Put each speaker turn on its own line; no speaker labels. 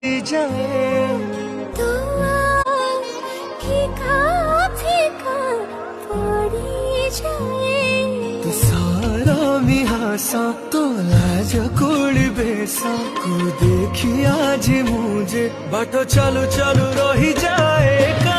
जाए तू सारा मिहासा तो लाज कुड़ी बेसा को देखी आज मुझे बाटो चालू चालू रही जाए।